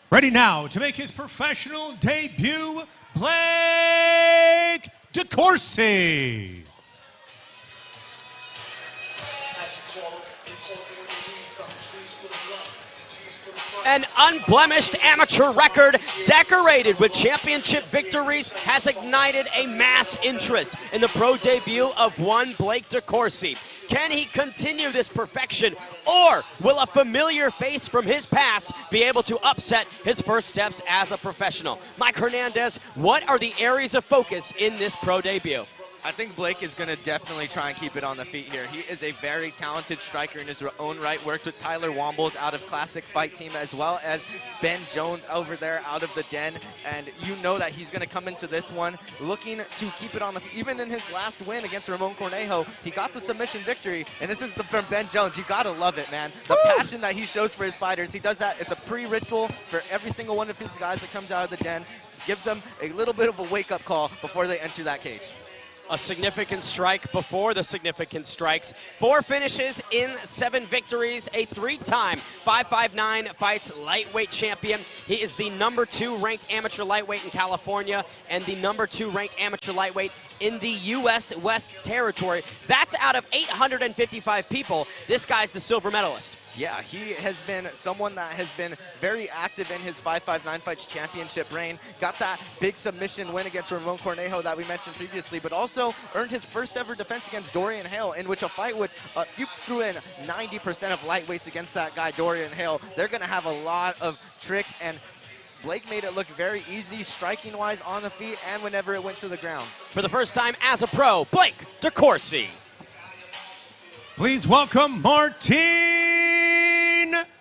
Ready now to make his professional debut, Blake Dorsy. An unblemished amateur record decorated with championship victories has ignited a mass interest in the pro debut of one Blake Dorsy. Can he continue this perfection, or will a familiar face from his past be able to upset his first steps as a professional? Mike Hernandez, what are the areas of focus in this pro debut? I think Blake is going to definitely try and keep it on the feet here. He is a very talented striker in his own right, works with Tyler Wombles out of Classic Fight Team, as well as Ben Jones over there out of the Den. And you know that he's going to come into this one looking to keep it on the feet. Even in his last win against Ramon Cornejo, he got the submission victory. And this is from Ben Jones. You got to love it, man. The passion that he shows for his fighters. He does that. It's a pre-ritual for every single one of his guys that comes out of the Den. Gives them a little bit of a wake-up call before they enter that cage. A significant strike before the significant strikes. 4 finishes in 7 victories. A 3-time 559 fights lightweight champion. He is the #2 ranked amateur lightweight in California and the #2 ranked amateur lightweight in the U.S. West Territory. That's out of 855 people. This guy's the silver medalist. Yeah, he has been someone that has been very active in his 559 Fights championship reign. Got that big submission win against Ramon Cornejo that we mentioned previously, but also earned his first ever defense against Dorian Hale, in which a fight would, you threw in 90% of lightweights against that guy, Dorian Hale. They're going to have a lot of tricks, and Blake made it look very easy, striking-wise on the feet and whenever it went to the ground. For the first time as a pro, Blake Dorsy. Please welcome Martin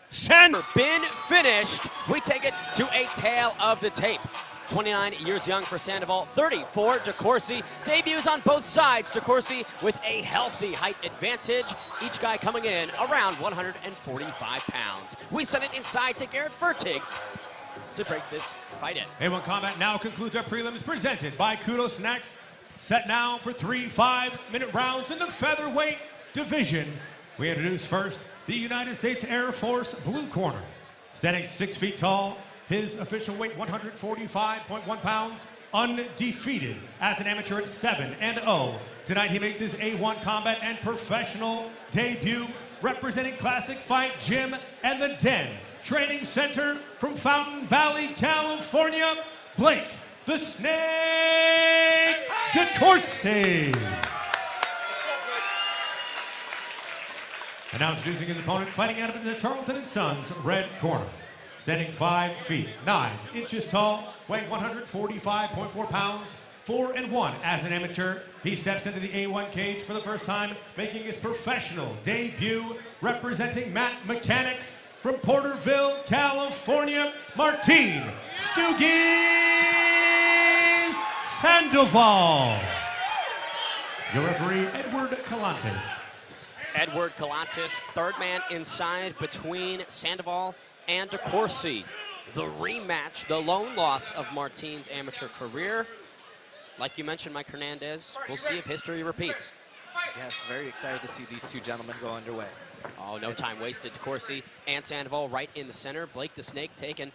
Sandal. Been finished. We take it to a tale of the tape. 29 years young for Sandal, 30 for Dorsy. Debuts on both sides. Dorsy with a healthy height advantage. Each guy coming in around 145 pounds. We send it inside to Garrett Fertig to break this fight in. A1 Combat now concludes our prelims presented by Kudos Snacks. Set now for 3 5-minute rounds in the featherweight division. We introduce first the United States Air Force blue corner. Standing 6 feet tall, his official weight 145.1 pounds, undefeated as an amateur at 7-0. Tonight he makes his A1 Combat and professional debut representing Classic Fight Gym and the Den Training Center from Fountain Valley, California, Blake the Snake Dorsy. And now introducing his opponent, fighting out of the Charlton & Sons red corner. Standing 5 feet 9 inches tall, weighing 145.4 pounds, 4-1 as an amateur. He steps into the A1 cage for the first time, making his professional debut, representing Matt Mechanics from Porterville, California, Martin Stoogies Sandoval. Your referee, Edward Calantes. Edward Calantes, third man inside between Sandoval and Dorsy. The rematch, the lone loss of Martin's amateur career. Like you mentioned, Mike Hernandez, we'll see if history repeats. Yes, very excited to see these two gentlemen go underway. Oh, no time wasted. Dorsy and Sandoval right in the center. Blake the Snake taking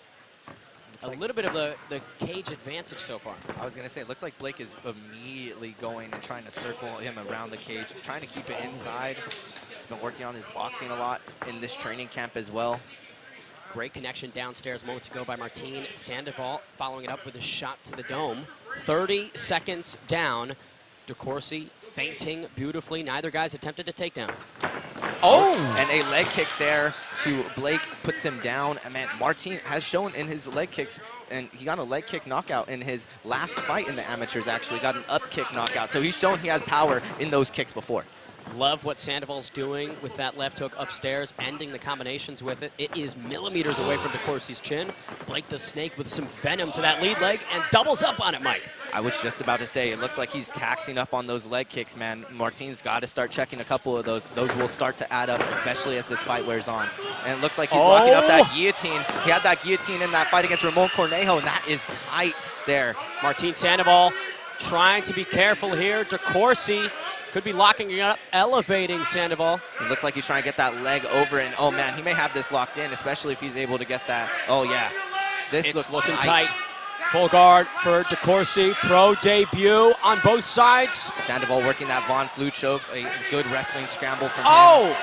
a little bit of the cage advantage so far. I was going to say, it looks like Blake is immediately going and trying to circle him around the cage, trying to keep it inside. He's been working on his boxing a lot in this training camp as well. Great connection downstairs moments ago by Martin. Sandoval following it up with a shot to the dome. 30 seconds down. Dorsy feinting beautifully. Neither guy's attempted to take down. Oh! And a leg kick there to Blake puts him down. And man, Martin has shown in his leg kicks, and he got a leg kick knockout in his last fight in the amateurs, actually. Got an up kick knockout. So he's shown he has power in those kicks before. Love what Sandoval's doing with that left hook upstairs, ending the combinations with it. It is millimeters away from Dorsy's chin. Blake the Snake with some venom to that lead leg and doubles up on it, Mike. I was just about to say, it looks like he's taxing up on those leg kicks, man. Martin's got to start checking a couple of those. Those will start to add up, especially as this fight wears on. And it looks like he's locking up that guillotine. He had that guillotine in that fight against Ramon Cornejo, and that is tight there. Martin Sandoval trying to be careful here. Dorsy could be locking it up, elevating Sandoval. It looks like he's trying to get that leg over, and oh man, he may have this locked in, especially if he's able to get that. Oh yeah. This It's looks looking tight. Full guard for DeCourcy, pro debut on both sides. Sandoval working that Von Flue choke, a good wrestling scramble from him. Oh!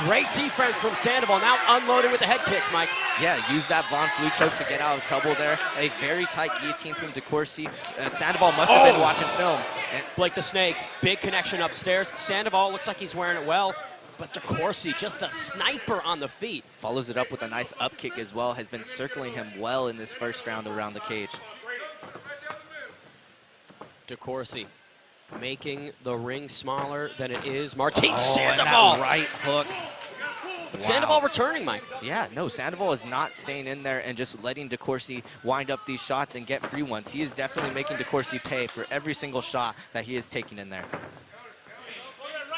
Great defense from Sandoval, now unloaded with the head kicks, Mike. Yeah, use that Von Flue choke to get out of trouble there. A very tight guillotine from DeCourcy. Sandoval must have been watching film. And Blake the Snake, big connection upstairs. Sandoval looks like he's wearing it well, but DeCourcy, just a sniper on the feet. follows it up with a nice up kick as well. Has been circling him well in this first round around the cage. DeCourcy making the ring smaller than it is. Martin And Sandoval. that right hook. But Sandoval returning, Mike. Yeah, no, Sandoval is not staying in there and just letting DeCourcy wind up these shots and get free ones. He is definitely making DeCourcy pay for every single shot that he is taking in there.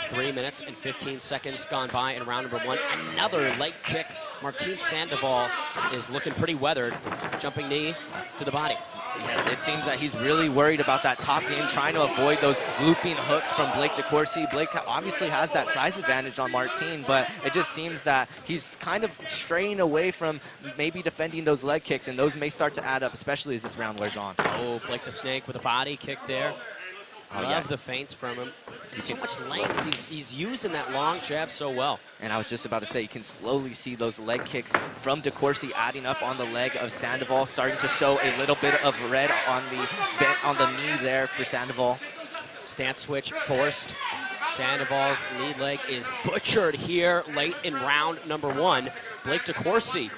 3 minutes and 15 seconds gone by in round number 1. Another leg kick. Martin Sandoval is looking pretty weathered. Jumping knee to the body. Yes, it seems that he's really worried about that top game, trying to avoid those looping hooks from Blake DeCourcy. Blake obviously has that size advantage on Martin, but it just seems that he's kind of straying away from maybe defending those leg kicks, and those may start to add up, especially as this round wears on. Oh, Blake the Snake with a body kick there. Oh, Love yeah. the feints from him. You So can much length. He's using that long jab so well. And I was just about to say, you can slowly see those leg kicks from DeCourcy adding up on the leg of Sandoval, starting to show a little bit of red on the knee there for Sandoval. Stance switch forced. Sandoval's lead leg is butchered here late in round number 1. Blake DeCourcy,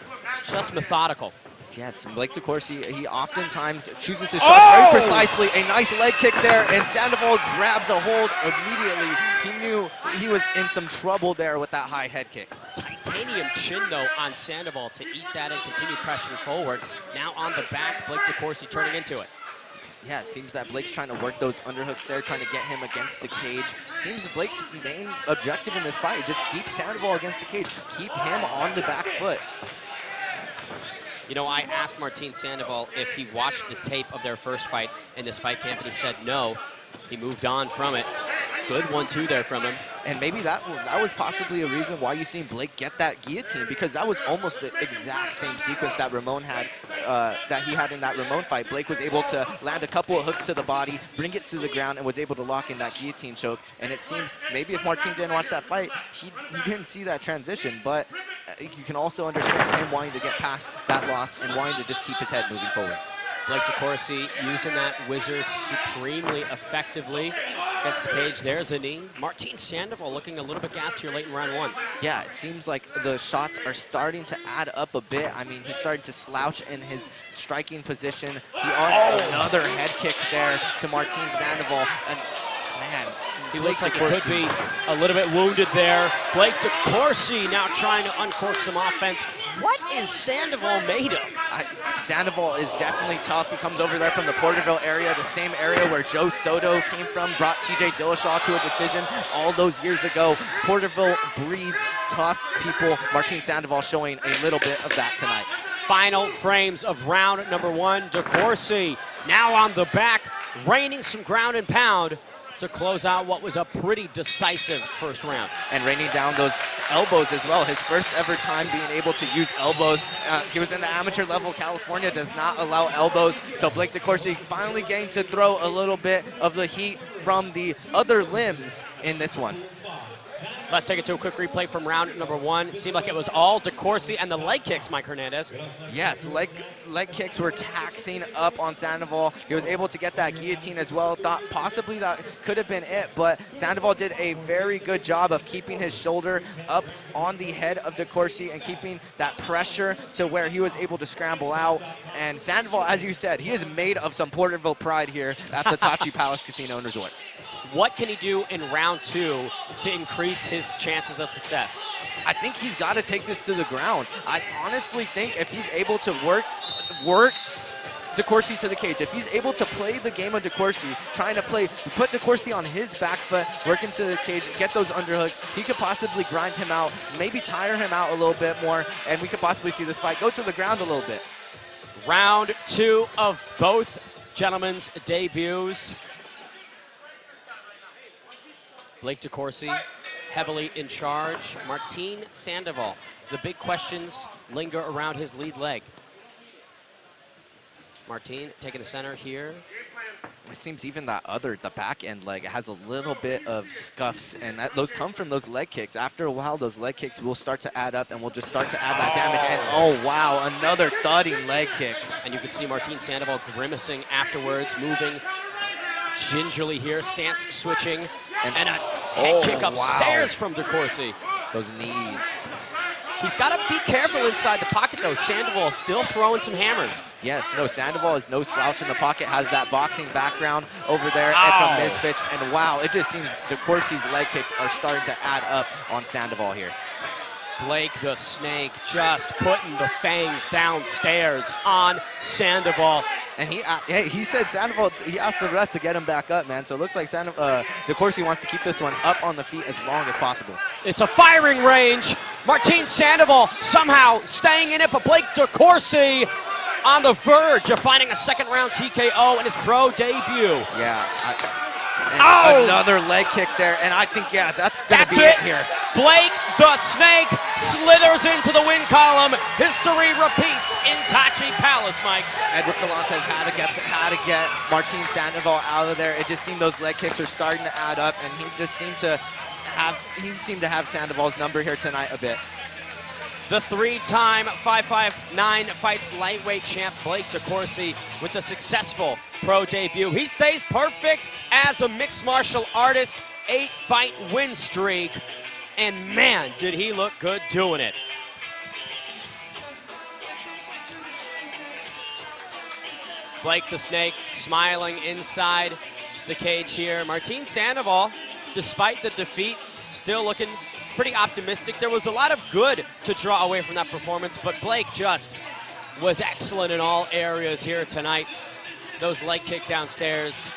just methodical. Yes, Blake DeCourcy, he oftentimes chooses his shot very precisely. A nice leg kick there, and Sandoval grabs a hold immediately. He knew he was in some trouble there with that high head kick. Titanium chin, though, on Sandoval to eat that and continue pressing forward. Now on the back, Blake DeCourcy turning into it. Yeah, it seems that Blake's trying to work those underhooks there, trying to get him against the cage. Seems Blake's main objective in this fight, just keep Sandoval against the cage, keep him on the back foot. You know, I asked Martin Sandoval if he watched the tape of their first fight in this fight camp, and he said no. He moved on from it. Good 1-2 there from him. And maybe that was possibly a reason why you seen Blake get that guillotine, because that was almost the exact same sequence that Ramon had, that he had in that Ramon fight. Blake was able to land a couple of hooks to the body, bring it to the ground, and was able to lock in that guillotine choke. And it seems maybe if Martin didn't watch that fight, he didn't see that transition. But you can also understand him wanting to get past that loss and wanting to just keep his head moving forward. Blake DeCourcy using that whizzer supremely effectively against the cage. There's a knee. Martin Sandoval looking a little bit gassed here late in round 1. Yeah, it seems like the shots are starting to add up a bit. I mean, he started to slouch in his striking position. Another head kick there to Martin Sandoval. And man, He looks like he could be a little bit wounded there. Blake DeCourcy now trying to uncork some offense. What is Sandoval made of? Sandoval is definitely tough. He comes over there from the Porterville area, the same area where Joe Soto came from, brought TJ Dillashaw to a decision all those years ago. Porterville breeds tough people. Martin Sandoval showing a little bit of that tonight. Final frames of round number 1. DeCourcy now on the back, raining some ground and pound to close out what was a pretty decisive first round. And raining down those elbows as well. His first ever time being able to use elbows. He was in the amateur level. California does not allow elbows. So Blake DeCourcy finally getting to throw a little bit of the heat from the other limbs in this one. Let's take it to a quick replay from round number 1. It seemed like it was all DeCourcy and the leg kicks, Mike Hernandez. Yes, leg kicks were taxing up on Sandoval. He was able to get that guillotine as well. Thought possibly that could have been it, but Sandoval did a very good job of keeping his shoulder up on the head of DeCourcy and keeping that pressure to where he was able to scramble out. And Sandoval, as you said, he is made of some Porterville pride here at the Tachi Palace Casino and Resort. What can he do in round 2 to increase his chances of success? I think he's got to take this to the ground. I honestly think if he's able to work DeCourcy to the cage, if he's able to play the game of DeCourcy, trying to put DeCourcy on his back foot, work him to the cage, get those underhooks, he could possibly grind him out, maybe tire him out a little bit more, and we could possibly see this fight go to the ground a little bit. Round 2 of both gentlemen's debuts. Blake DeCourcy heavily in charge. Martin Sandoval. The big questions linger around his lead leg. Martin taking the center here. It seems even the back end leg has a little bit of scuffs, and those come from those leg kicks. After a while, those leg kicks will start to add up, and will just start to add that damage. And oh wow, another thudding leg kick. And you can see Martin Sandoval grimacing afterwards, moving gingerly here, stance switching, and a head kick upstairs from Dorsy. Those knees. He's got to be careful inside the pocket, though. Sandoval still throwing some hammers. Yes, no, Sandoval is no slouch in the pocket, has that boxing background over there from Misfits, and wow, it just seems Dorsy's leg kicks are starting to add up on Sandoval here. Blake the Snake just putting the fangs downstairs on Sandoval. And he said Sandoval, he asked the ref to get him back up, man. So it looks like Dorsy wants to keep this one up on the feet as long as possible. It's a firing range. Martin Sandoval somehow staying in it, but Blake Dorsy on the verge of finding a second-round TKO in his pro debut. Yeah. Another leg kick there, and I think, yeah, that's going to be it here. Blake the Snake slithers into the win column. History repeats in Tachi Palace, Mike. Edward Galantes had to get Martin Sandoval out of there. It just seemed those leg kicks were starting to add up, and he just seemed to have Sandoval's number here tonight a bit. The three-time 559 fights lightweight champ Blake Dorsy with a successful pro debut. He stays perfect as a mixed martial artist, 8-fight win streak, and man, did he look good doing it. Blake the Snake smiling inside the cage here. Martin Sandoval, despite the defeat, still looking pretty optimistic. There was a lot of good to draw away from that performance, but Blake just was excellent in all areas here tonight. Those leg kick downstairs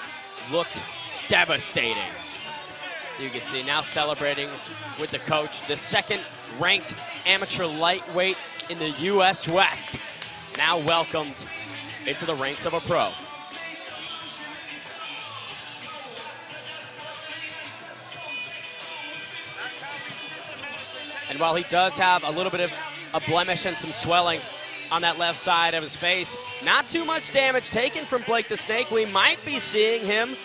looked devastating. You can see now celebrating with the coach, the second-ranked amateur lightweight in the U.S. West, now welcomed into the ranks of a pro. And while he does have a little bit of a blemish and some swelling on that left side of his face, not too much damage taken from Blake the Snake. We might be seeing him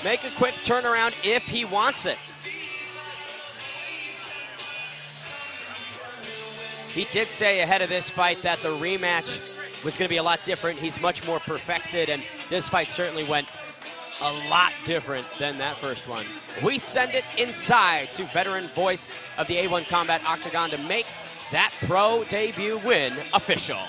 make a quick turnaround if he wants it. He did say ahead of this fight that the rematch was going to be a lot different. He's much more perfected, and this fight certainly went a lot different than that first one. We send it inside to veteran voice of the A1 Combat Octagon to make that pro debut win official.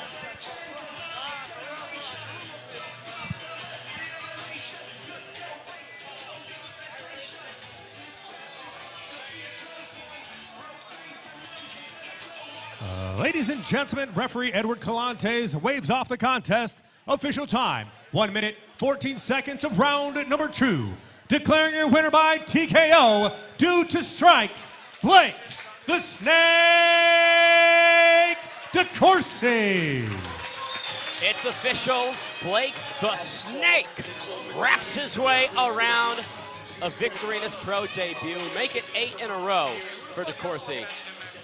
Ladies and gentlemen, referee Edward Galantes waves off the contest. Official time, 1 minute, 14 seconds of round number 2. Declaring your winner by TKO due to strikes, Blake the Snake Dorsy. It's official. Blake the Snake wraps his way around a victory in his pro debut. Make it 8 in a row for Dorsy,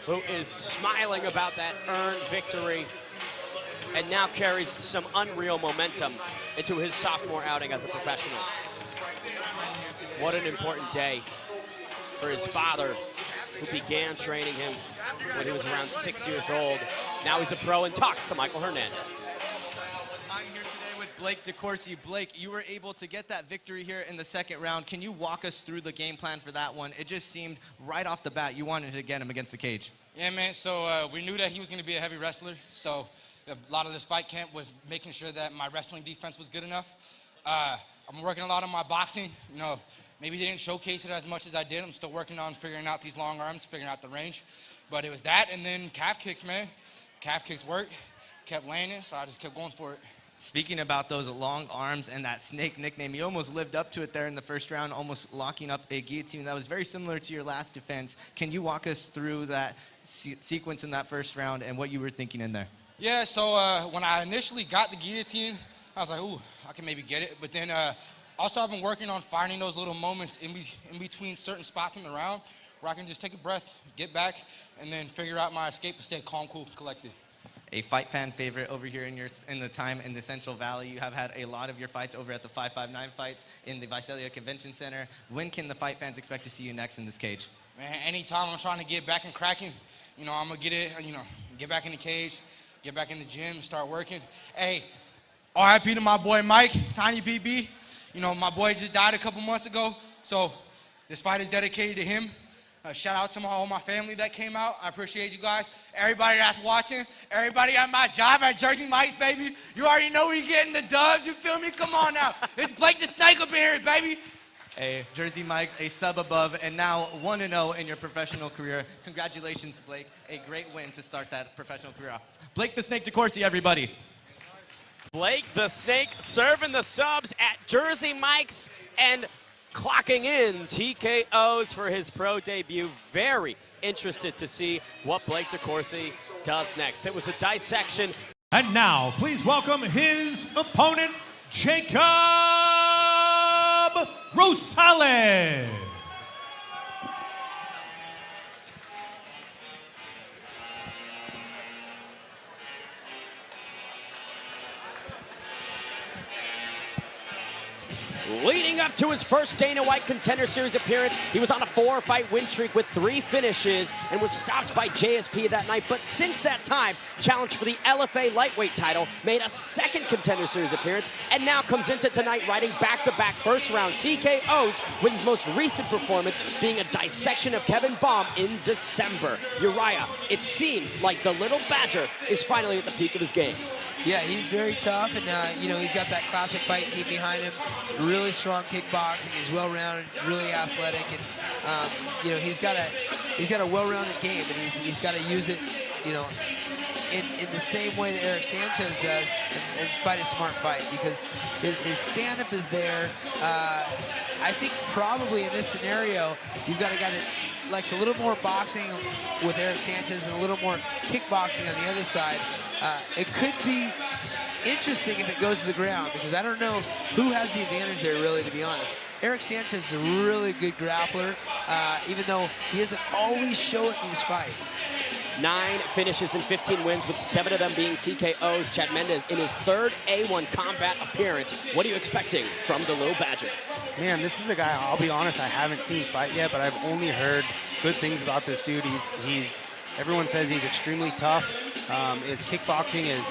who is smiling about that earned victory and now carries some unreal momentum into his sophomore outing as a professional. What an important day for his father, who began training him when he was around 6 years old. Now he's a pro and talks to Michael Hernandez. I'm here today with Blake Dorsy. Blake, you were able to get that victory here in the second round. Can you walk us through the game plan for that one? It just seemed right off the bat you wanted to get him against the cage. Yeah, man, so we knew that he was going to be a heavy wrestler, so a lot of this fight camp was making sure that my wrestling defense was good enough. I'm working a lot on my boxing. You know, maybe didn't showcase it as much as I did. I'm still working on figuring out these long arms, figuring out the range. But it was that, and then calf kicks, man. Calf kicks worked, kept landing, so I just kept going for it. Speaking about those long arms and that snake nickname, you almost lived up to it there in the first round, almost locking up a guillotine. That was very similar to your last defense. Can you walk us through that sequence in that first round and what you were thinking in there? Yeah, so when I initially got the guillotine, I was like, ooh, I can maybe get it. But then also I've been working on finding those little moments in between certain spots in the round where I can just take a breath, get back, and then figure out my escape and stay calm, cool, collected. a fight fan favorite over here in the time in the Central Valley. You have had a lot of your fights over at the 559 fights in the Visalia Convention Center. When can the fight fans expect to see you next in this cage? Man, anytime I'm trying to get back and cracking, I'm gonna get it, get back in the cage, get back in the gym, start working. Hey, RIP to my boy Mike, Tiny BB. My boy just died a couple months ago, so this fight is dedicated to him. Shout out to all my family that came out. I appreciate you guys. Everybody that's watching, everybody at my job at Jersey Mike's, baby. You already know we getting the dubs, you feel me? Come on now. It's Blake the Snake up in here, baby. A Jersey Mike's, a sub above, and now 1-0 in your professional career. Congratulations, Blake. A great win to start that professional career off. Blake the Snake DeCourcy, everybody. Blake the Snake serving the subs at Jersey Mike's and clocking in TKOs for his pro debut. Very interested to see what Blake DeCourcy does next. It was a dissection. And now, please welcome his opponent, Jacob Rosalez. Leading up to his first Dana White Contender Series appearance, he was on a 4-fight win streak with 3 finishes and was stopped by JSP that night. But since that time, challenged for the LFA lightweight title, made a second Contender Series appearance, and now comes into tonight riding back-to-back first-round TKOs, with his most recent performance being a dissection of Kevin Baum in December. Uriah, it seems like the little Badger is finally at the peak of his game. Yeah, he's very tough, and he's got that classic fight team behind him. Really strong kickboxing. He's well-rounded, really athletic, and he's got a well-rounded game, and he's got to use it, in the same way that Eric Sanchez does, and fight a smart fight, because his stand-up is there. I think probably in this scenario, you've got a guy that likes a little more boxing with Eric Sanchez and a little more kickboxing on the other side. It could be interesting if it goes to the ground, because I don't know who has the advantage there, really, to be honest. Eric Sanchez is a really good grappler, even though he doesn't always show it in these fights. 9 finishes and 15 wins, with 7 of them being TKOs. Chad Mendes in his 3rd A1 combat appearance. What are you expecting from the Little Badger? Man, this is a guy, I'll be honest, I haven't seen fight yet, but I've only heard good things about this dude. Everyone says he's extremely tough. His kickboxing is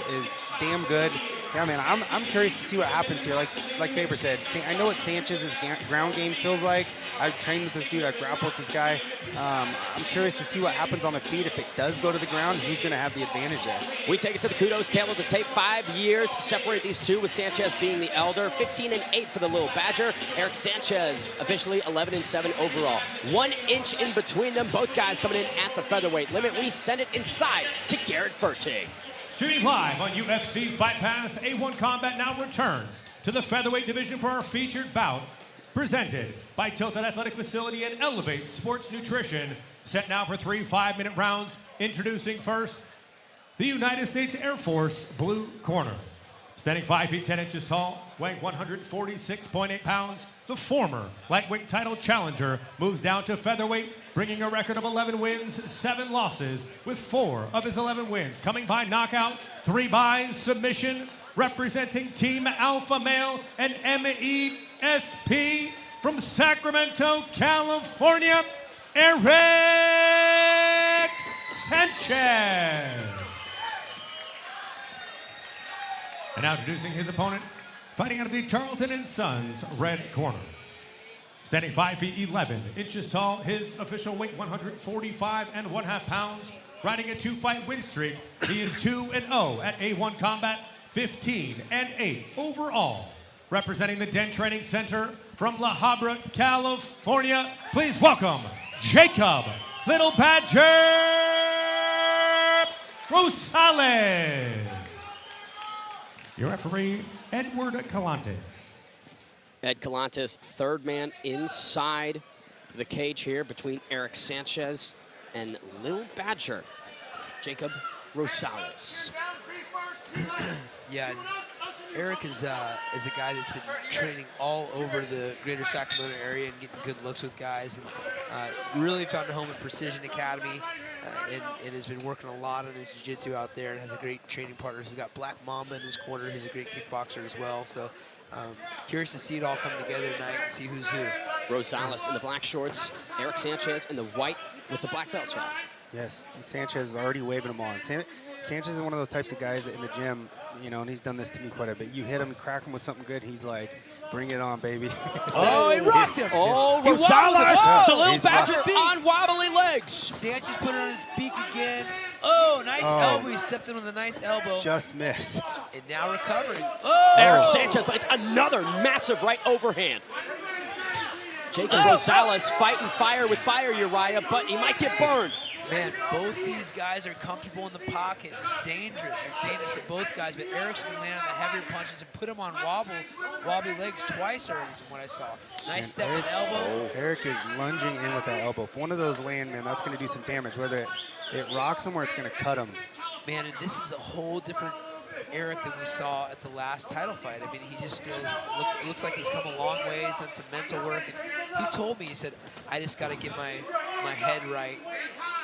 damn good. Yeah, man, I'm curious to see what happens here. Like Faber said, I know what Sanchez's ground game feels like. I've trained with this dude. I've grappled with this guy. I'm curious to see what happens on the feet. If it does go to the ground, who's going to have the advantage there? We take it to the kudos table of the tape. 5 years separate these two, with Sanchez being the elder. 15-8 for the Little Badger. Eric Sanchez officially 11-7 overall. 1 inch in between them. Both guys coming in at the featherweight limit. We send it inside to Garrett Fertig. Shooting live on UFC Fight Pass, A1 Combat now returns to the featherweight division for our featured bout. Presented by Tilted Athletic Facility and Elevate Sports Nutrition. Set now for 3 5-minute rounds. Introducing first, the United States Air Force blue corner. Standing 5 feet 10 inches tall, weighing 146.8 pounds, the former lightweight title challenger moves down to featherweight, bringing a record of 11 wins, 7 losses, with 4 of his 11 wins coming by knockout, 3 by submission. Representing Team Alpha Male and MESP from Sacramento, California, Eric Sanchez. And now introducing his opponent, fighting out of the Charlton & Sons red corner. Standing 5 feet 11 inches tall, his official weight 145.5 pounds, riding a 2-fight win streak. He is 2-0 at A1 Combat, 15-8 overall. Representing the Den Training Center from La Habra, California, please welcome Jacob Little Badger Rosalez. Your referee, Edward Calantes. Ed Calantes, 3rd man inside the cage here between Eric Sanchez and Little Badger, Jacob Rosalez. Yeah, Eric is a guy that's been training all over the greater Sacramento area and getting good looks with guys. And Really found a home at Precision Academy and has been working a lot on his jiu-jitsu out there and has a great training partners. We've got Black Mamba in his corner, who's a great kickboxer as well. So curious to see it all come together tonight and see who's who. Rosales in the black shorts, Eric Sanchez in the white with the black belt, Chad. Yes, Sanchez is already waving them on. Sanchez is one of those types of guys that in the gym, you know, and he's done this to me quite a bit. You hit him, crack him with something good, he's like, bring it on, baby. Oh, he rocked him. Oh, He Rosales, wobbled. the little He's badger rocked. on wobbly legs. Sanchez put it on his beak again. Oh, nice elbow. He stepped in with a nice elbow. Just missed. And now recovering. Oh! Eric Sanchez lands another massive right overhand. Jacob Rosales fighting fire with fire, Uriah, but he might get burned. Man, both these guys are comfortable in the pocket. It's dangerous. It's dangerous for both guys, but Eric's been landing the heavier punches and put him on wobbly legs twice already from what I saw. Nice step and elbow. Eric is lunging in with that elbow. If one of those land, man, that's going to do some damage, whether it rocks him or it's going to cut him. Man, and this is a whole different Eric than we saw at the last title fight. I mean, he just feels, looks like he's come a long way. He's done some mental work. And he told me, he said, I just got to get my head right,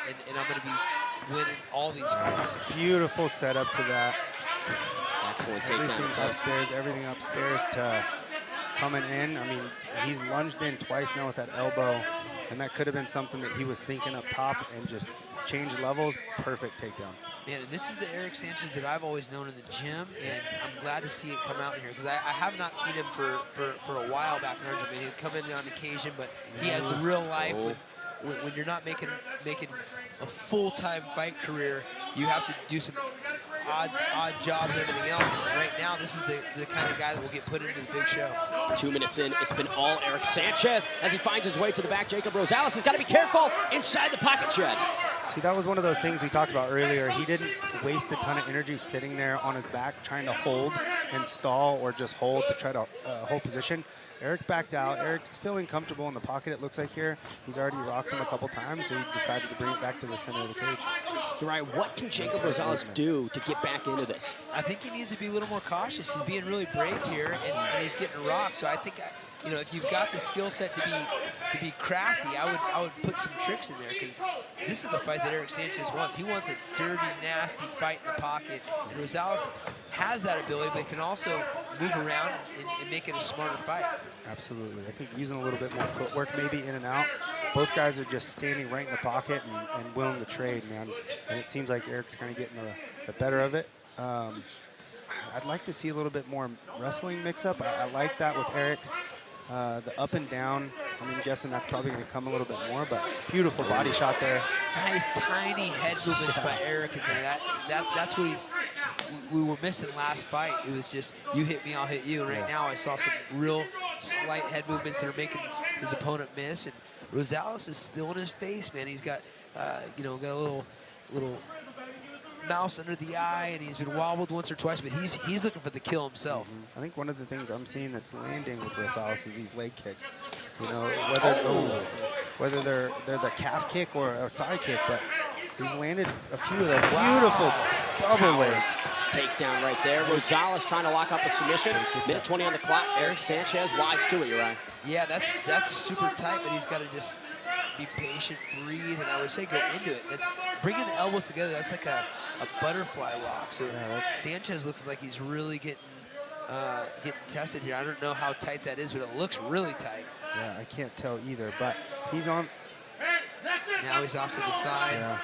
and I'm going to be winning all these fights. Beautiful setup to that. Excellent takedown. Everything upstairs to coming in. I mean, he's lunged in twice now with that elbow, and that could have been something that he was thinking up top and just changed levels. Perfect takedown. Man, and this is the Eric Sanchez that I've always known in the gym, and I'm glad to see it come out here because I have not seen him for a while back in Argentina. He'd come in on occasion, but he has the real life. When you're not making a full-time fight career, you have to do some odd jobs and everything else. And right now, this is the kind of guy that will get put into the big show. 2 minutes in, it's been all Eric Sanchez as he finds his way to the back. Jacob Rosales has got to be careful inside the pocket, Chad. See, that was one of those things we talked about earlier. He didn't waste a ton of energy sitting there on his back trying to hold and stall or just hold to try to hold position. Eric backed out. Eric's feeling comfortable in the pocket, it looks like here. He's already rocked him a couple times, so he decided to bring it back to the center of the cage. Uriah, what can Jacob Rosales do to get back into this? I think he needs to be a little more cautious. He's being really brave here, and he's getting rocked. So I think, you know, if you've got the skill set to be crafty, I would put some tricks in there because this is the fight that Eric Sanchez wants. He wants a dirty, nasty fight in the pocket, and Rosales has that ability, but can also move around and make it a smarter fight. Absolutely. I think using a little bit more footwork maybe in and out. Both guys are just standing right in the pocket and willing to trade, man. And it seems like Eric's kind of getting the better of it. I'd like to see a little bit more wrestling mix-up. I like that with Eric. The up and down, I'm guessing that's probably going to come a little bit more, but beautiful body shot there. Nice tiny head movements by Eric in there. That's what we were missing last fight. It was just, you hit me, I'll hit you. And right now I saw some real slight head movements that are making his opponent miss. And Rosales is still in his face, man. He's got, you know, got a little mouse under the eye, and he's been wobbled once or twice, but he's looking for the kill himself. I think one of the things I'm seeing that's landing with Rosales is these leg kicks. You know, whether they're the calf kick or a thigh kick, but he's landed a few of them. Beautiful double leg. Takedown right there. Rosales trying to lock up a submission. Minute 20 on the clock. Eric Sanchez wise to it, Uriah. Yeah, that's super tight, but he's got to just be patient, breathe, and I would say go into it. That's bringing the elbows together. That's like a butterfly lock. So Sanchez looks like he's really getting tested here. I don't know how tight that is, but it looks really tight. Yeah, I can't tell either, but he's on. Now he's off to the side. Yeah.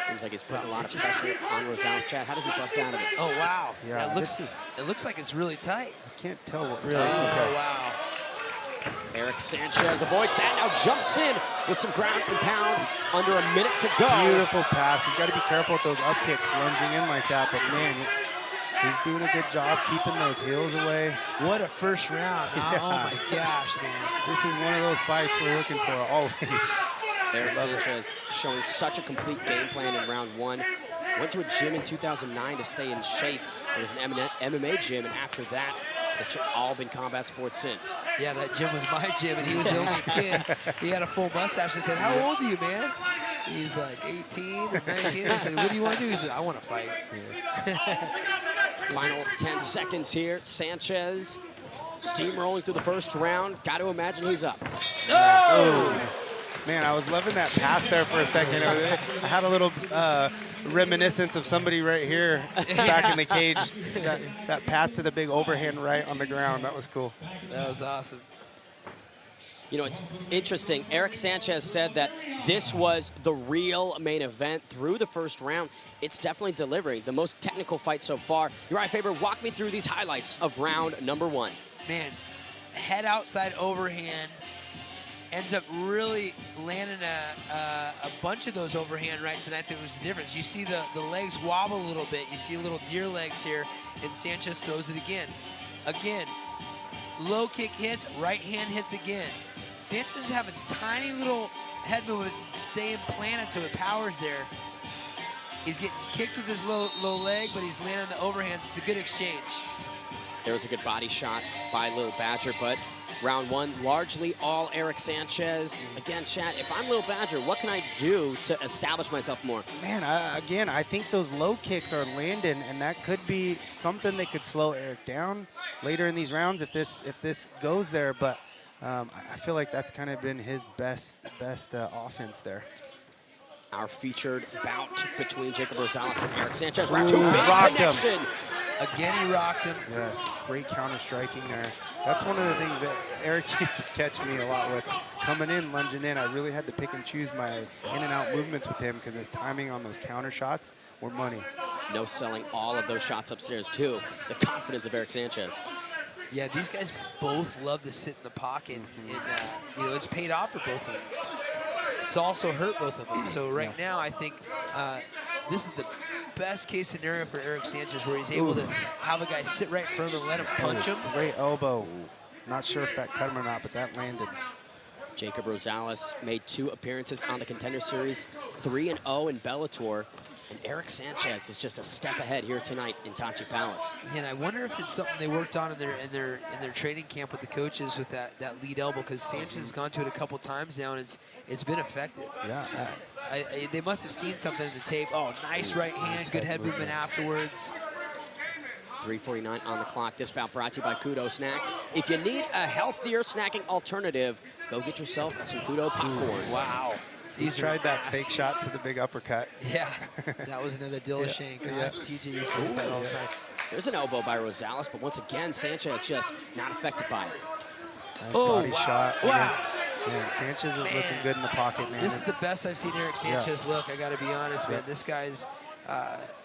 Seems like he's putting a lot of pressure on Rosales. Chad, how does he bust out of this? Oh, wow. Yeah, it looks like it's really tight. I can't tell what really. Oh, wow. Eric Sanchez avoids that, now jumps in with some ground and pound under a minute to go. Beautiful pass. He's got to be careful with those up kicks lunging in like that, but man, he's doing a good job keeping those heels away. What a first round. Yeah. Oh my gosh, man. This is one of those fights we're looking for always. Eric Sanchez showing such a complete game plan in round one. Went to a gym in 2009 to stay in shape. It was an MMA gym, and after that, it's all been combat sports since. Yeah, that gym was my gym, and he was the only kid. He had a full mustache. I said, how old are you, man? He's like 18 or 19. I said, what do you want to do? He said, I want to fight. Final 10 seconds here. Sanchez steamrolling through the first round. Got to imagine he's up. Oh! Man, I was loving that pass there for a second. I had a little reminiscence of somebody right here back in the cage. That pass to the big overhand right on the ground. That was cool. That was awesome. You know, it's interesting. Eric Sanchez said that this was the real main event through the first round. It's definitely delivering. The most technical fight so far. Uriah Faber, walk me through these highlights of round number 1. Man, head outside overhand. Ends up really landing a bunch of those overhand rights, and I think it was the difference. You see the legs wobble a little bit. You see little deer legs here, and Sanchez throws it again. Again, low kick hits, right hand hits again. Sanchez is having tiny little head movements and staying planted so the power's there. He's getting kicked with his low leg, but he's landing the overhands. It's a good exchange. There was a good body shot by Lil Badger, but round 1, largely all Eric Sanchez. Again, Chad, if I'm Lil Badger, what can I do to establish myself more? Man, again, I think those low kicks are landing, and that could be something that could slow Eric down later in these rounds if this goes there. But I feel like that's kind of been his best offense there. Our featured bout between Jacob Rosalez and Eric Sanchez. Round 2, big rocked connection. him. Again, he rocked him. Yes, great counter striking there. That's one of the things that Eric used to catch me a lot with. Coming in, lunging in, I really had to pick and choose my in and out movements with him because his timing on those counter shots were money. No selling all of those shots upstairs, too. The confidence of Eric Sanchez. Yeah, these guys both love to sit in the pocket, and you know, it's paid off for both of them. It's also hurt both of them. So right now, I think this is the best case scenario for Eric Sanchez, where he's able to have a guy sit right in front of him and let him punch him. Great elbow. Not sure if that cut him or not, but that landed. Jacob Rosalez made 2 appearances on the Contender Series, 3-0 in Bellator. And Eric Sanchez is just a step ahead here tonight in Tachi Palace. And I wonder if it's something they worked on in their training camp with the coaches with that lead elbow, because Sanchez has gone to it a couple times now, and it's been effective. Yeah. They must have seen something in the tape. Oh, nice right hand, good head movement afterwards. 3:49 on the clock. This bout brought to you by Kudo Snacks. If you need a healthier snacking alternative, go get yourself some Kudo popcorn. Wow. He tried that fake shot to the big uppercut. Yeah, that was another Dillashank. Yeah. TJ used to hit that all the time. There's an elbow by Rosalez, but once again, Sanchez just not affected by it. Nice body shot. Wow. Man, Sanchez is looking good in the pocket, man. This is the best I've seen Eric Sanchez look. I got to be honest, man. This guy's,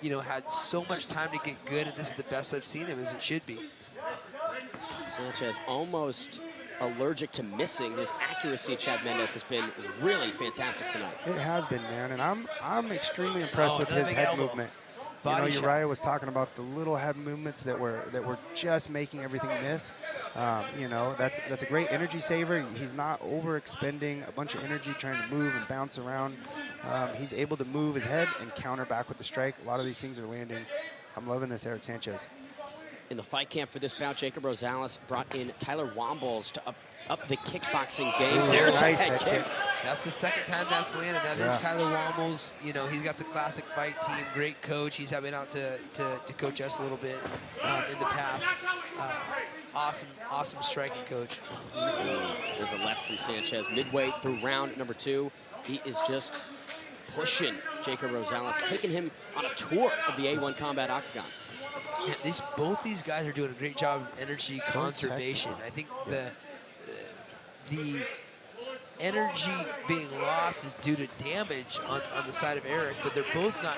you know, had so much time to get good, and this is the best I've seen him, as it should be. Sanchez almost allergic to missing. His accuracy, Chad Mendes, has been really fantastic tonight. It has been, man, and I'm extremely impressed with his head movement. Body you know, Uriah was talking about the little head movements that were just making everything miss. You know, that's a great energy saver. He's not overexpending a bunch of energy trying to move and bounce around. He's able to move his head and counter back with the strike. A lot of these things are landing. I'm loving this, Eric Sanchez. In the fight camp for this bout, Jacob Rosalez brought in Tyler Wombles to up the kickboxing game. There's nice a head kick. That's the second time that's landed. That is Tyler Wombles. You know, he's got the classic fight team, great coach. He's been out to coach us a little bit in the past. Awesome striking coach. There's a left from Sanchez midway through round number 2. He is just pushing Jacob Rosalez, taking him on a tour of the A1 Combat Octagon. Yeah, both these guys are doing a great job of energy conservation. I think the energy being lost is due to damage on the side of Eric, but they're both not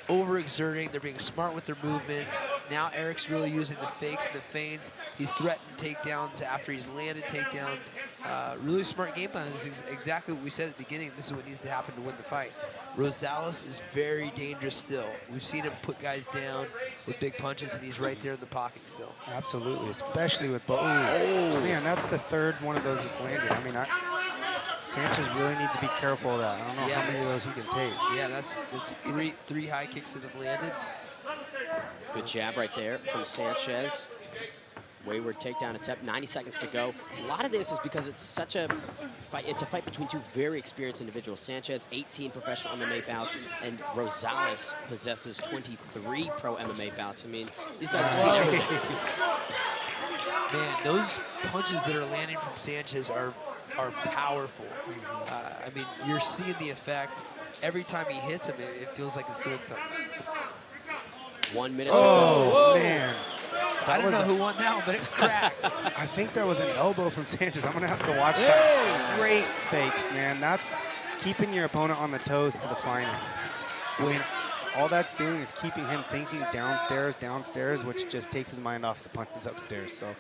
overexerting. They're being smart with their movements. Now Eric's really using the fakes and the feints. He's threatened takedowns after he's landed takedowns. Really smart game plan. This is exactly what we said at the beginning. This is what needs to happen to win the fight. Rosales is very dangerous still. We've seen him put guys down with big punches, and he's right there in the pocket still. Absolutely, especially with both. Oh, man, that's the third one of those that's landed. I mean, Sanchez really needs to be careful of that. I don't know how many of those he can take. Yeah, that's three high kicks that have landed. Good jab right there from Sanchez. Wayward takedown attempt, 90 seconds to go. A lot of this is because it's such a fight. It's a fight between two very experienced individuals. Sanchez, 18 professional MMA bouts, and Rosales possesses 23 pro MMA bouts. I mean, these guys have seen everything. Man, those punches that are landing from Sanchez are are powerful. I mean, you're seeing the effect. Every time he hits him, it feels like it's doing something. 1 minute to go. Man. I don't know who won that one, but it cracked. I think that was an elbow from Sanchez. I'm going to have to watch that. Great fakes, man. That's keeping your opponent on the toes to the finest. I mean, all that's doing is keeping him thinking downstairs, which just takes his mind off the punches upstairs. So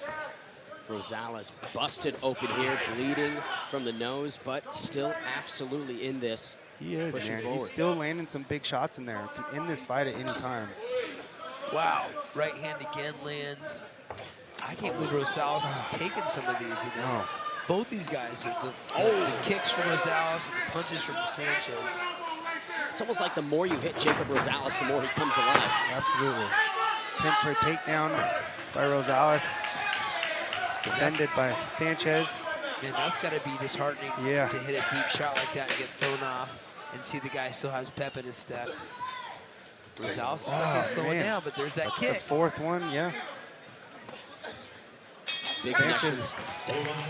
Rosalez busted open here, bleeding from the nose, but still absolutely in this. he is, pushing man. forward. He's still landing some big shots in there. Can end this fight at any time. Wow. Right hand again lands. I can't believe Rosalez has taken some of these, you know. No. Both these guys, the kicks from Rosalez and the punches from Sanchez. It's almost like the more you hit Jacob Rosalez, the more he comes alive. Absolutely. Attempt for a takedown by Rosalez. Defended by Sanchez. Man, that's got to be disheartening to hit a deep shot like that and get thrown off and see the guy still has pep in his step. Rosalez looks like he's slowing down, but there's that The kick. fourth one, yeah. Big connections.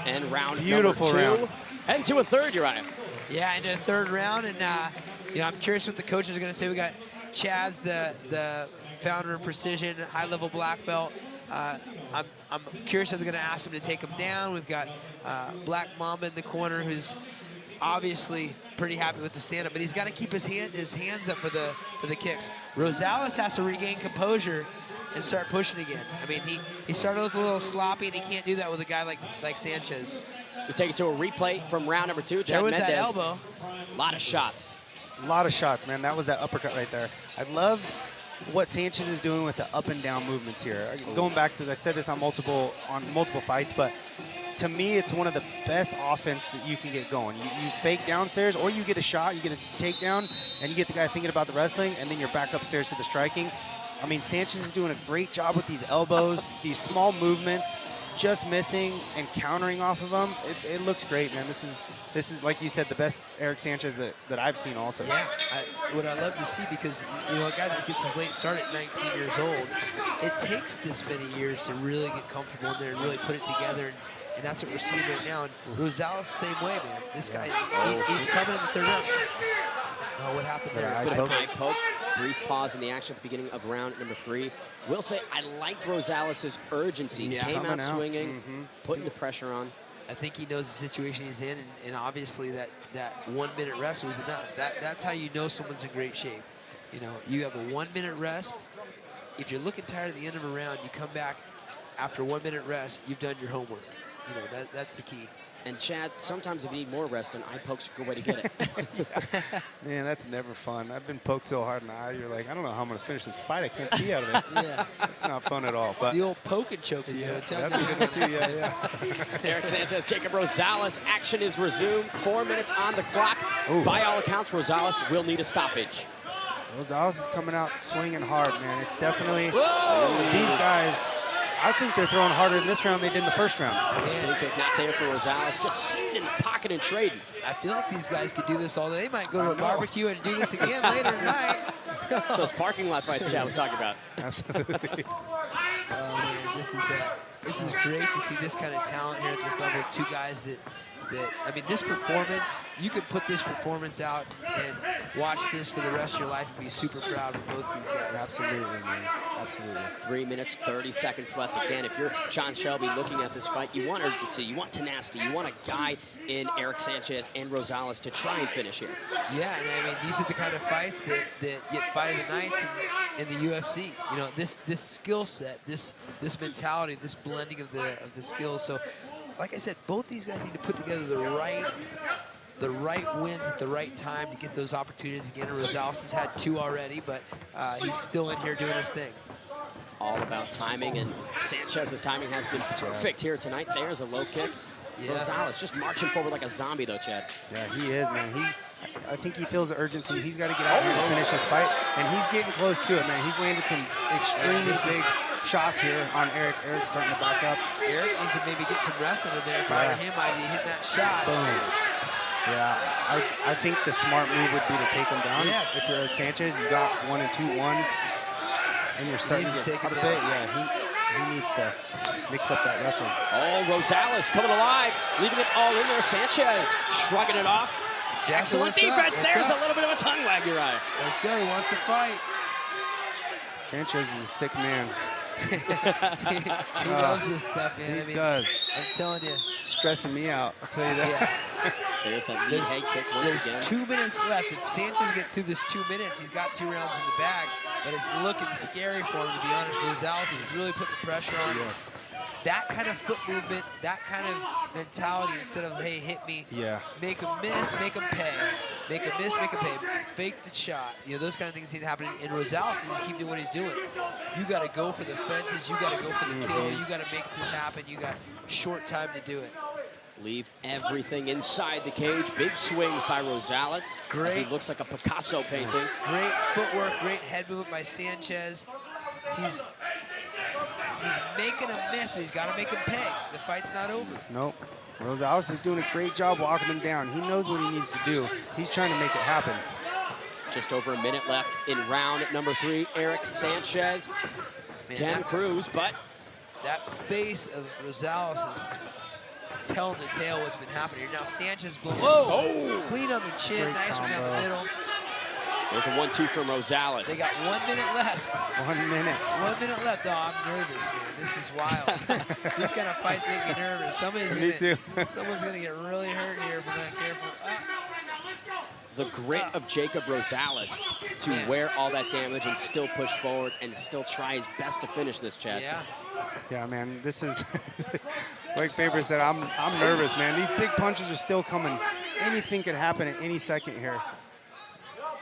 And round Beautiful number 2. round. And to a third, Uriah. Yeah, into the third round, and you know, I'm curious what the coaches are going to say. We got Chaz, the founder of Precision, high-level black belt. I'm curious if they're going to ask him to take him down. We've got Black Mamba in the corner, who's obviously pretty happy with the stand-up, but he's got to keep his hands up for the kicks. Rosalez has to regain composure and start pushing again. I mean, he started to look a little sloppy, and he can't do that with a guy like Sanchez. We take it to a replay from round number 2. There Chad was Mendez. that elbow. A lot of shots. A lot of shots, man. That was that uppercut right there. I love what Sanchez is doing with the up and down movements here. Going back to, I said this on multiple fights, but to me, it's one of the best offense that you can get going. You fake downstairs, or you get a shot, you get a takedown, and you get the guy thinking about the wrestling, and then you're back upstairs to the striking. I mean, Sanchez is doing a great job with these elbows, these small movements, just missing and countering off of them. It looks great, man. This is, like you said, the best Eric Sanchez that I've seen also. Yeah, what I love to see, because, you know, a guy that gets his late start at 19 years old, it takes this many years to really get comfortable in there and really put it together, and that's what we're seeing right now. And Rosalez, same way, man. This guy, he's coming in the third round. Oh, what happened there? Bit of eye poke. Brief pause in the action at the beginning of round number 3. Will say I like Rosalez's urgency. He came out swinging, putting the pressure on. I think he knows the situation he's in, and obviously that 1 minute rest was enough. That's how you know someone's in great shape. You know, you have a 1 minute rest. If you're looking tired at the end of a round, you come back after 1 minute rest, you've done your homework. You know, that's the key. And Chad, sometimes if you need more rest, an eye poke's a good way to get it. Man, that's never fun. I've been poked so hard in the eye, you're like, I don't know how I'm going to finish this fight. I can't see out of it. Yeah. It's not fun at all. But the old poke and chokes. yeah, Tell that's a good one too, yeah. Eric Sanchez, Jacob Rosalez, action is resumed. 4 minutes on the clock. Ooh. By all accounts, Rosalez will need a stoppage. Rosalez is coming out swinging hard, man. It's definitely these guys. I think they're throwing harder in this round than they did in the first round. Spin kick not there for Rosalez, just sitting in the pocket and trading. I feel like these guys could do this all day. They might go to a barbecue and do this again later tonight. So those parking lot fights Chad was talking about. Absolutely. Oh man, this is great to see this kind of talent here at this level. Two guys that I mean, this performance, you could put this performance out and watch this for the rest of your life and be super proud of both these guys. Absolutely, man. Absolutely. 3 minutes, 30 seconds left. Again, if you're Sean Shelby looking at this fight, you want urgency, you want tenacity, you want a guy in Eric Sanchez and Rosalez to try and finish here. Yeah, and I mean, these are the kind of fights that get fight of the nights in the UFC. You know, this skill set, this mentality, this blending of the skills. So, like I said, both these guys need to put together the right wins at the right time to get those opportunities again. And Rosalez has had 2 already, but he's still in here doing his thing. All about timing, and Sanchez's timing has been perfect here tonight. There's a low kick. Yeah. Rosalez just marching forward like a zombie, though, Chad. Yeah, he is, man. I think he feels the urgency. He's got to get out here to finish this fight, and he's getting close to it, man. He's landed some extremely big shots here on Eric. Eric's starting to back up. Eric needs to maybe get some wrestling in there. If I were him, I'd be hitting that shot. Boom. Yeah, I think the smart move would be to take him down. Yeah. If you're Eric Sanchez, you got 1 and 2-1, and you're starting to get take out him of it. down. Yeah, he needs to mix up that wrestling. Oh, Rosalez coming alive, leaving it all in there. Sanchez shrugging it off. Jackson, Excellent what's up? defense. What's There's up? a little bit of a tongue wag, Uriah. Let's go. He wants to fight. Sanchez is a sick man. He loves this stuff, man. He I mean, does. I'm telling you. Stressing me out, I'll tell you that. Yeah. There's that lead head kick once There's again. 2 minutes left. If Sanchez gets through this 2 minutes, he's got 2 rounds in the bag, but it's looking scary for him, to be honest. Rosalez is really putting the pressure on him. Yes. That kind of foot movement, that kind of mentality, instead of, hey, hit me, Yeah. make him miss, make him pay. Make him miss, make him pay. Fake the shot. You know, those kind of things need to happen. And Rosalez needs to keep doing what he's doing. You got to go for the fences. You got to go for the kill. You got to make this happen. You got short time to do it. Leave everything inside the cage. Big swings by Rosalez. As he Great. looks like a Picasso painting. Great footwork, great head movement by Sanchez. He's making him miss, but he's got to make him pay. The fight's not over. Nope. Rosalez is doing a great job walking him down. He knows what he needs to do. He's trying to make it happen. Just over a minute left in round number 3. Eric Sanchez Man, can cruise, but that face of Rosalez is telling the tale what's been happening here. Now Sanchez blows. Whoa! Clean on the chin, Great nice one down the combo. middle. there's a 1-2 from Rosalez. They got 1 minute left. 1 minute. 1 minute left. Oh, I'm nervous, man. This is wild. These kind of fights make me nervous. Me too. Someone's gonna get really hurt here if we're not careful. The grit of Jacob Rosales to Man. wear all that damage and still push forward and still try his best to finish this, Chad. Yeah. Yeah, man, this is, like Faber said, I'm nervous, man. These big punches are still coming. Anything could happen at any second here.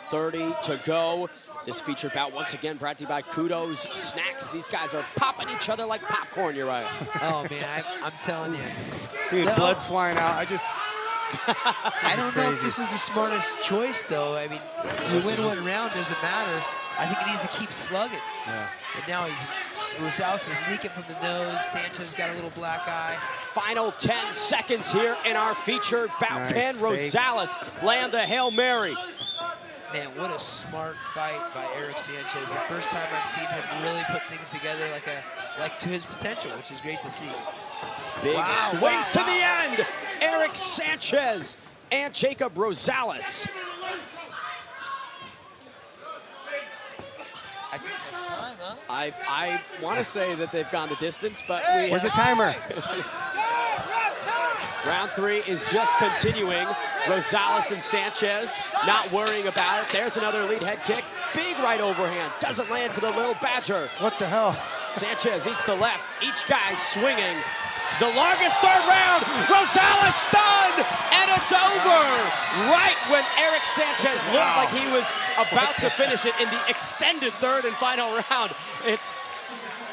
30 to go. This featured bout once again brought to you by Kudos Snacks. These guys are popping each other like popcorn, Uriah. Oh, man, I'm telling you. Dude, No. blood's flying out. I don't know if crazy. this is the smartest choice, though. I mean, you win 1 round, doesn't matter. I think he needs to keep slugging. Yeah. And now Rosalez is leaking from the nose. Sanchez got a little black eye. Final 10 seconds here in our featured bout. Nice Can fake. Rosales land the Hail Mary? Man, what a smart fight by Eric Sanchez. The first time I've seen him really put things together like to his potential, which is great to see. Big Wow, swings wow, to wow. the end. Eric Sanchez and Jacob Rosales. I think that's time, huh? I want to say that they've gone the distance, but Where's the timer? round 3 is just continuing. Rosales and Sanchez not worrying about it. There's another lead head kick. Big right overhand. Doesn't land for the little Badger. What the hell? Sanchez eats the left. Each guy swinging. The longest third round. Rosales stunned, and it's over. Right when Eric Sanchez looked like he was about to finish it in the extended third and final round, it's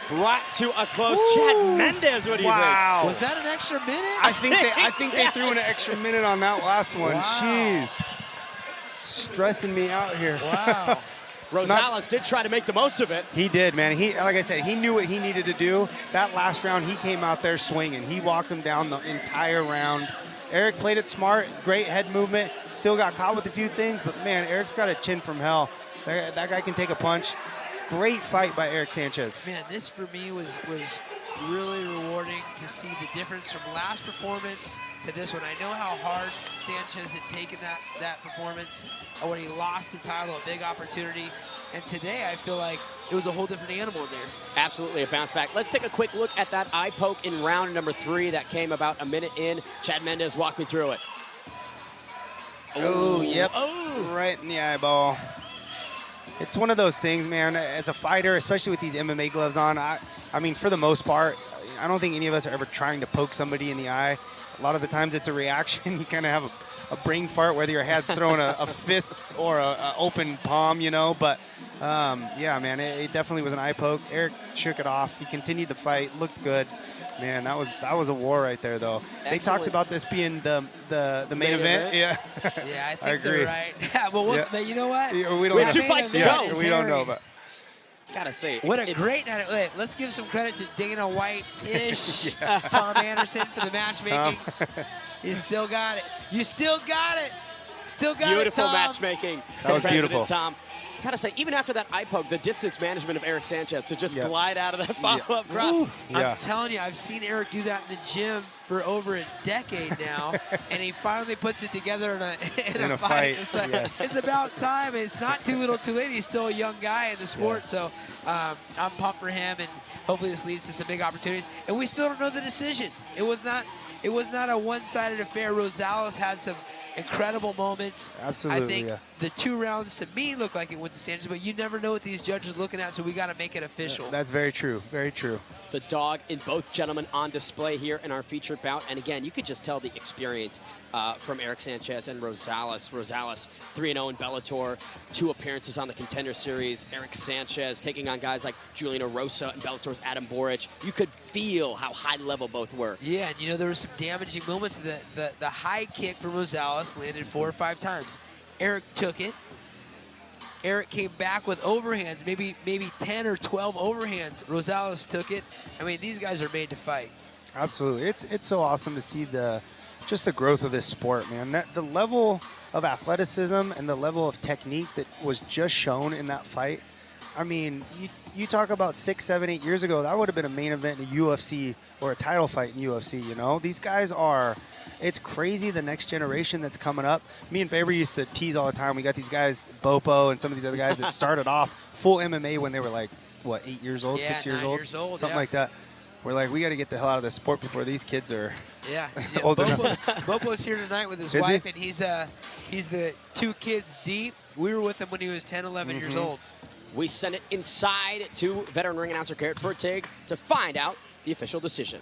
brought to a close. Chad Mendez, what do you Wow. Was that an extra minute? I think they threw in an extra minute on that last one. Wow. Jeez. Stressing me out here. Wow. think? Rosales did try to make the most of it. He did, man. He, like I said, he knew what he needed to do. That last round, he came out there swinging. He walked him down the entire round. Eric played it smart, great head movement. Still got caught with a few things, but man, Eric's got a chin from hell. That guy can take a punch. Great fight by Eric Sanchez. Man, this for me was really rewarding to see the difference from last performance to this one. I know how hard Sanchez had taken that performance when he lost the title, a big opportunity. And today I feel like it was a whole different animal in there. Absolutely a bounce back. Let's take a quick look at that eye poke in round number 3 that came about a minute in. Chad Mendez, walk me through it. Oh, yep. Right in the eyeball. It's one of those things, man. As a fighter, especially with these MMA gloves on, I mean, for the most part, I don't think any of us are ever trying to poke somebody in the eye. A lot of the times it's a reaction. You kind of have a brain fart, whether your head's throwing a fist or a open palm, you know. But, yeah, man, it definitely was an eye poke. Eric shook it off. He continued the fight, looked good. Man, that was a war right there, though. They talked about this being the main event. Yeah. Yeah, I think I agree. they're right. Yeah, but you know what? We We don't have 2 fights to go. We don't know, but Gotta say, What a great night. Wait, let's give some credit to Dana White-ish, Tom Anderson for the matchmaking. You still got it. You still got it. Still got it, beautiful Tom. matchmaking. That was President beautiful. Tom. gotta say, even after that eye poke, the distance management of Eric Sanchez to just glide out of that follow-up cross. I'm telling you, I've seen Eric do that in the gym for over a decade now, and he finally puts it together in a fight. It's, like, it's about time. It's not too little too late. He's still a young guy in the sport, so I'm pumped for him, and hopefully this leads to some big opportunities. And we still don't know the decision. It was not a one-sided affair. Rosalez had some incredible moments. Absolutely, I think the 2 rounds to me look like it went to Sanchez, but you never know what these judges are looking at, so we got to make it official. That's very true. Very true. The dog in both gentlemen on display here in our featured bout. And again, you could just tell the experience from Eric Sanchez and Rosalez. Rosalez, 3-0 in Bellator, 2 appearances on the Contender Series. Eric Sanchez taking on guys like Julian Rosa and Bellator's Adam Boric. You could feel how high level both were. Yeah, and you know, there were some damaging moments. The high kick from Rosalez landed 4 or 5 times. Eric took it. Eric came back with overhands, maybe 10 or 12 overhands. Rosalez took it. I mean, these guys are made to fight. Absolutely. It's so awesome to see just the growth of this sport, man. The level of athleticism and the level of technique that was just shown in that fight. I mean, you talk about 6, 7, 8 years ago, that would have been a main event in UFC or a title fight in UFC, you know? These guys it's crazy, the next generation that's coming up. Me and Faber used to tease all the time. We got these guys, Bopo and some of these other guys that started off full MMA when they were like, what, 8 years old, 6 years 9 old? years old, something like that. We're like, we got to get the hell out of this sport before these kids are old enough. Bopo's here tonight with his wife, and he's the 2 kids deep. We were with him when he was 10, 11 years old. We send it inside to veteran ring announcer Garrett Fertig to find out the official decision.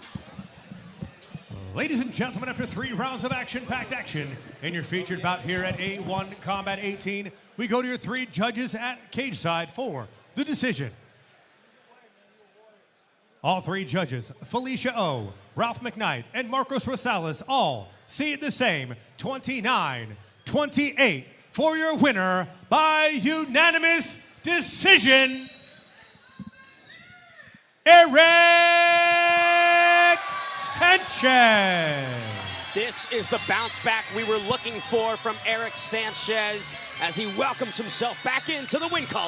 Ladies and gentlemen, after 3 rounds of action-packed action in your featured bout here at A1 Combat 18, we go to your 3 judges at cage side for the decision. All 3 judges, Felicia O., Ralph McKnight, and Marcos Rosalez, all see it the same, 29-28 for your winner by unanimous decision, Eric Sanchez. This is the bounce back we were looking for from Eric Sanchez as he welcomes himself back into the win column.